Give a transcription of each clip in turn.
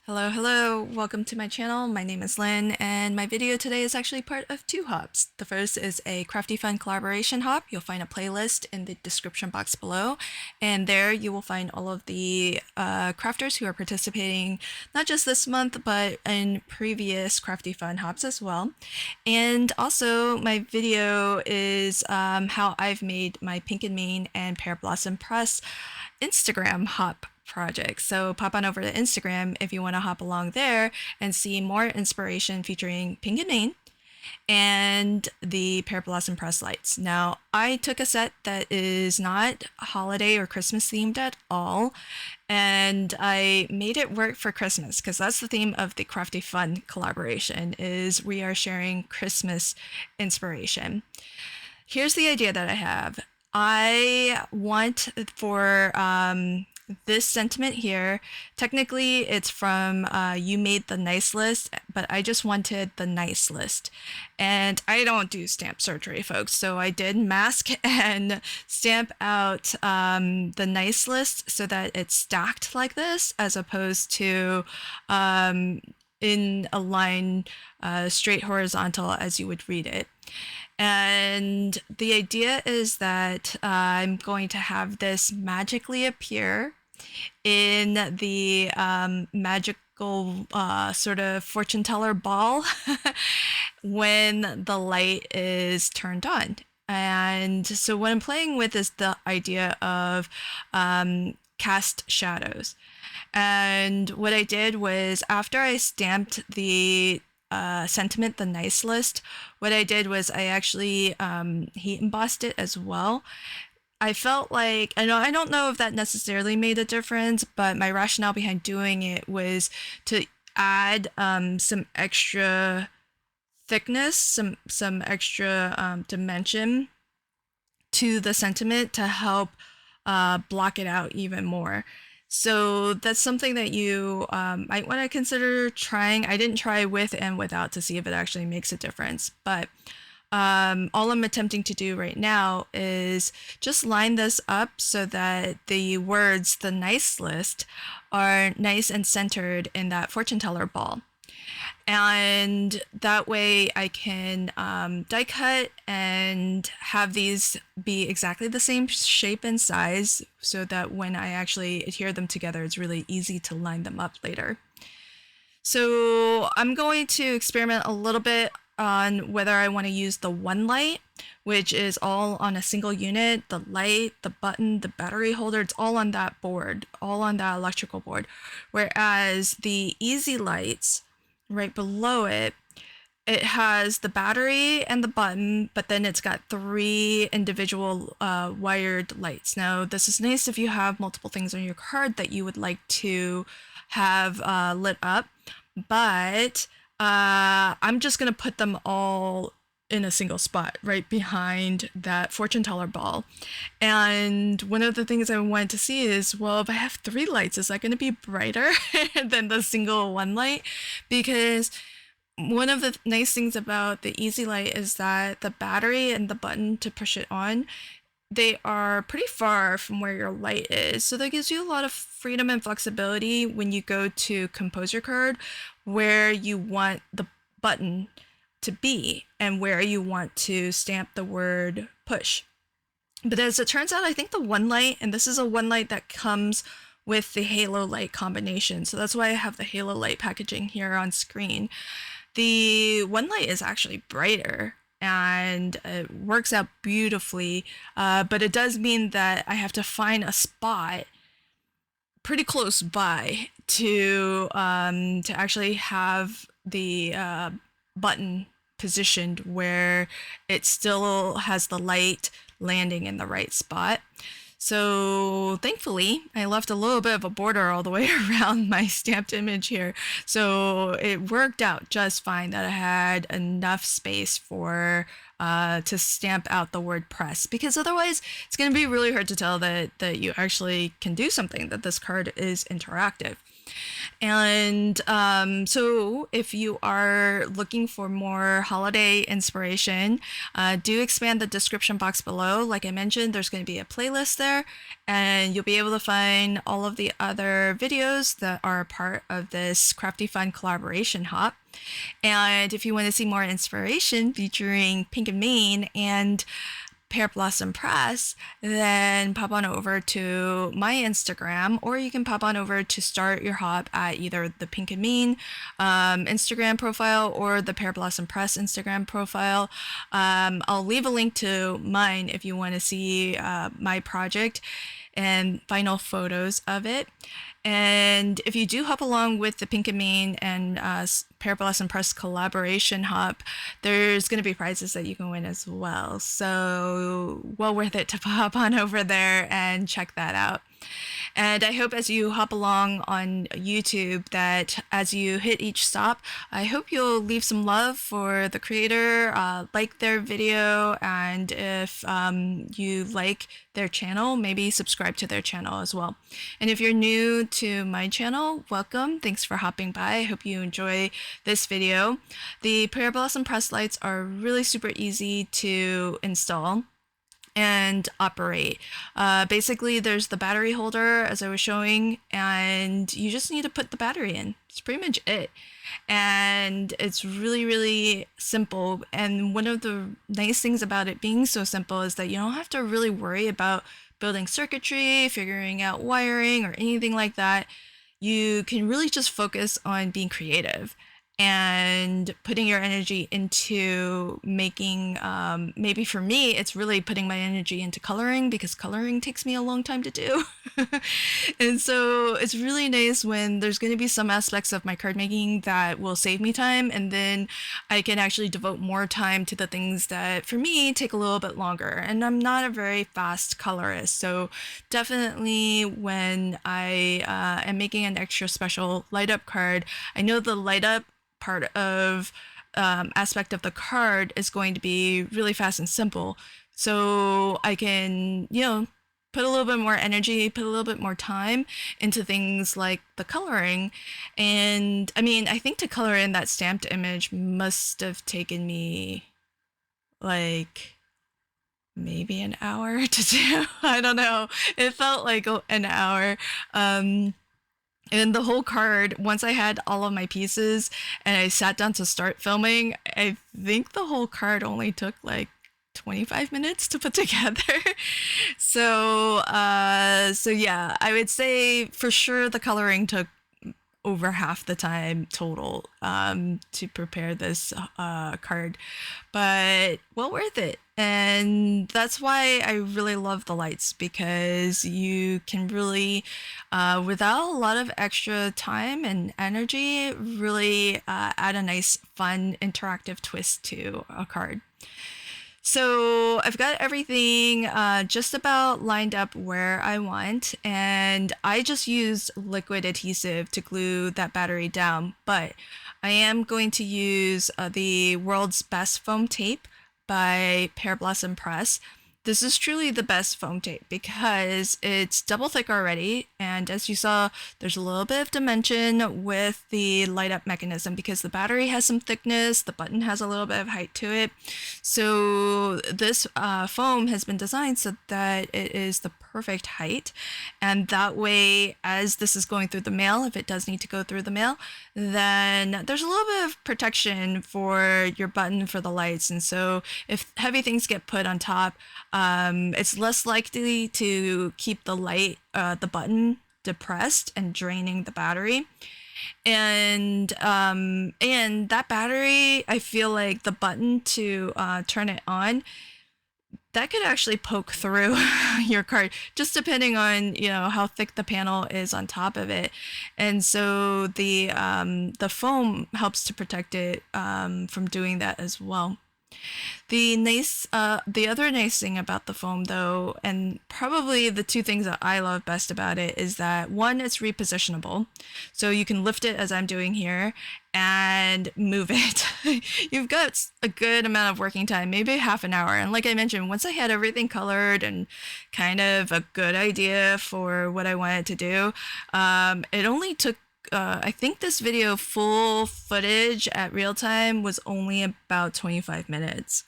Hello, welcome to my channel. My name is Lynn, and my video today is actually part of two hops. The first is a Crafty Fun Collaboration Hop. You'll find a playlist in the description box below, and there you will find all of the crafters who are participating not just this month, but in previous Crafty Fun Hops as well. And also, my video is how I've made my Pink and Mane and Pear Blossom Press Instagram hop project. So pop on over to Instagram if you want to hop along there and see more inspiration featuring Pink and Mane and the Pear Blossom Press lights. Now, I took a set that is not holiday or Christmas themed at all, and I made it work for Christmas because that's the theme of the Crafty Fun collaboration is we are sharing Christmas inspiration. Here's the idea that I have. I want for this sentiment here, technically it's from You Made the Nice List, but I just wanted the nice list. And I don't do stamp surgery, folks, so I did mask and stamp out the nice list so that it's stacked like this, as opposed to in a line straight horizontal as you would read it. And the idea is that I'm going to have this magically appear in the magical sort of fortune teller ball when the light is turned on. And so what I'm playing with is the idea of cast shadows. And what I did was after I stamped the sentiment, the nice list, what I did was I actually heat embossed it as well. I felt like, I don't know if that necessarily made a difference, but my rationale behind doing it was to add some extra thickness, some extra dimension to the sentiment to help block it out even more. So that's something that you might want to consider trying. I didn't try with and without to see if it actually makes a difference, but all I'm attempting to do right now is just line this up so that the words, the nice list, are nice and centered in that fortune teller ball. And that way I can die cut and have these be exactly the same shape and size so that when I actually adhere them together, it's really easy to line them up later. So I'm going to experiment a little bit on whether I want to use the one light, which is all on a single unit, the light, the button, the battery holder, it's all on that board, all on that electrical board. Whereas the easy lights, right below it, it has the battery and the button, but then it's got three individual wired lights. Now, this is nice if you have multiple things on your card that you would like to have lit up, but I'm just going to put them all in a single spot right behind that fortune teller ball. And one of the things I wanted to see is, well, if I have three lights, is that going to be brighter than the single one light? Because one of the nice things about the easy light is that the battery and the button to push it on, they are pretty far from where your light is. So that gives you a lot of freedom and flexibility when you go to compose your card where you want the button to be and where you want to stamp the word push. But as it turns out, I think the one light, and this is a one light that comes with the halo light combination, so that's why I have the halo light packaging here on screen. The one light is actually brighter and it works out beautifully, but it does mean that I have to find a spot pretty close by to actually have the button positioned where it still has the light landing in the right spot. So thankfully, I left a little bit of a border all the way around my stamped image here. So it worked out just fine that I had enough space for to stamp out the word press, because otherwise it's going to be really hard to tell that you actually can do something, that this card is interactive. And so if you are looking for more holiday inspiration, do expand the description box below. Like I mentioned, there's going to be a playlist there, and you'll be able to find all of the other videos that are part of this Crafty Fun Collaboration Hop. And if you want to see more inspiration featuring Pink and Mane and Pear Blossom Press, then pop on over to my Instagram, or you can pop on over to start your hop at either the Pink and Mane Instagram profile or the Pear Blossom Press Instagram profile. I'll leave a link to mine if you want to see my project and final photos of it. And if you do hop along with the Pink and Mane and Pear Blossom Press collaboration hop, there's going to be prizes that you can win as well. So well worth it to hop on over there and check that out. And I hope as you hop along on YouTube that as you hit each stop, I hope you'll leave some love for the creator, like their video, and if you like their channel, maybe subscribe to their channel as well. And if you're new to my channel, welcome. Thanks for hopping by. I hope you enjoy this video. The Pear Blossom Press lights are really super easy to install and operate. Basically, there's the battery holder as I was showing, and you just need to put the battery in. It's pretty much it. And it's really, really simple. And one of the nice things about it being so simple is that you don't have to really worry about building circuitry, figuring out wiring, or anything like that. You can really just focus on being creative and putting your energy into making, maybe for me, it's really putting my energy into coloring, because coloring takes me a long time to do. And so it's really nice when there's going to be some aspects of my card making that will save me time, and then I can actually devote more time to the things that for me take a little bit longer. And I'm not a very fast colorist, so definitely when I am making an extra special light up card, I know the light up part of aspect of the card is going to be really fast and simple, so I can, you know, put a little bit more energy, put a little bit more time into things like the coloring. And I mean, I think to color in that stamped image must have taken me like maybe an hour to do. I don't know, it felt like an hour. And the whole card, once I had all of my pieces and I sat down to start filming, I think the whole card only took like 25 minutes to put together. So yeah, I would say for sure the coloring took over half the time total to prepare this card, but well worth it. And that's why I really love the lights, because you can really, without a lot of extra time and energy, really add a nice, fun, interactive twist to a card. So I've got everything just about lined up where I want, and I just used liquid adhesive to glue that battery down, but I am going to use the World's Best Foam Tape by Pear Blossom Press. This is truly the best foam tape because it's double thick already, and as you saw, there's a little bit of dimension with the light up mechanism because the battery has some thickness, the button has a little bit of height to it. So this foam has been designed so that it is the perfect height, and that way, as this is going through the mail, if it does need to go through the mail, then there's a little bit of protection for your button for the lights. And so if heavy things get put on top, it's less likely to keep the the button depressed and draining the battery. And that battery, I feel like the button to turn it on, that could actually poke through your card, just depending on, you know, how thick the panel is on top of it. And so the foam helps to protect it from doing that as well. The other nice thing about the foam, though, and probably the two things that I love best about it, is that one, it's repositionable, so you can lift it as I'm doing here and move it. You've got a good amount of working time, maybe half an hour. And like I mentioned, once I had everything colored and kind of a good idea for what I wanted to do, it only took I think this video full footage at real time was only about 25 minutes.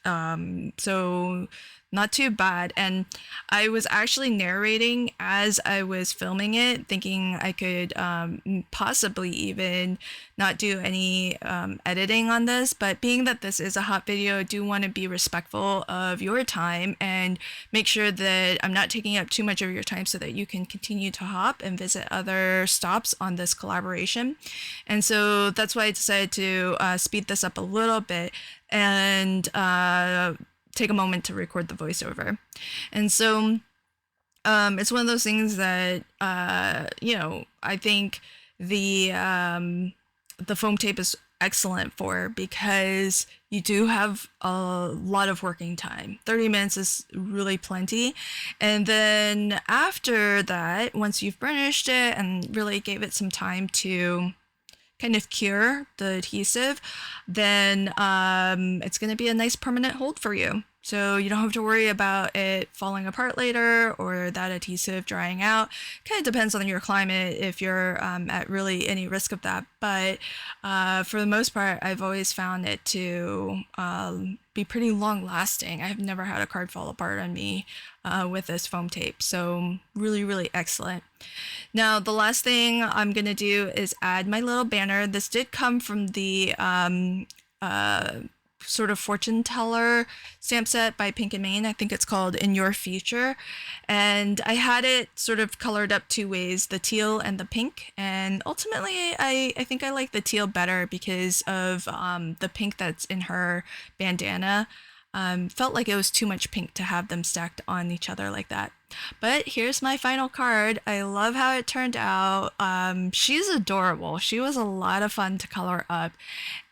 So not too bad. And I was actually narrating as I was filming it, thinking I could possibly even not do any editing on this. But being that this is a hop video, I do want to be respectful of your time and make sure that I'm not taking up too much of your time so that you can continue to hop and visit other stops on this collaboration. And so that's why I decided to speed this up a little bit and take a moment to record the voiceover. And so it's one of those things that I think the foam tape is excellent for, because you do have a lot of working time. 30 minutes is really plenty. And then after that, once you've burnished it and really gave it some time to kind of cure the adhesive, then it's going to be a nice permanent hold for you. So you don't have to worry about it falling apart later or that adhesive drying out. Kind of depends on your climate if you're at really any risk of that. But for the most part, I've always found it to be pretty long lasting. I've never had a card fall apart on me with this foam tape. So really, really excellent. Now, the last thing I'm going to do is add my little banner. This did come from the sort of fortune teller stamp set by Pink and Main. I think it's called In Your Future. And I had it sort of colored up two ways, the teal and the pink. And ultimately, I think I like the teal better because of the pink that's in her bandana. Felt like it was too much pink to have them stacked on each other like that. But here's my final card. I love how it turned out. She's adorable. She was a lot of fun to color up.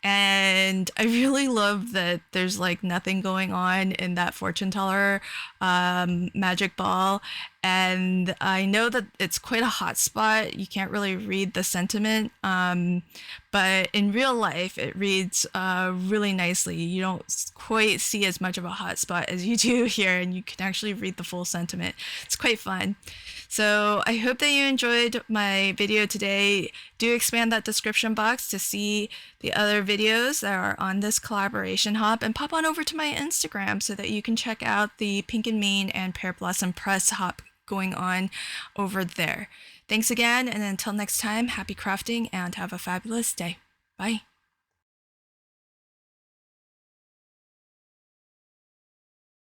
And I really love that there's like nothing going on in that fortune teller magic ball. And I know that it's quite a hot spot. You can't really read the sentiment. But in real life, it reads really nicely. You don't quite see as much of a hot spot as you do here, and you can actually read the full sentiment. It's quite fun. So I hope that you enjoyed my video today. Do expand that description box to see the other videos that are on this collaboration hop, and pop on over to my Instagram so that you can check out the Pink and Main and Pear Blossom Press hop going on over there. Thanks again, and until next time, happy crafting and have a fabulous day. Bye.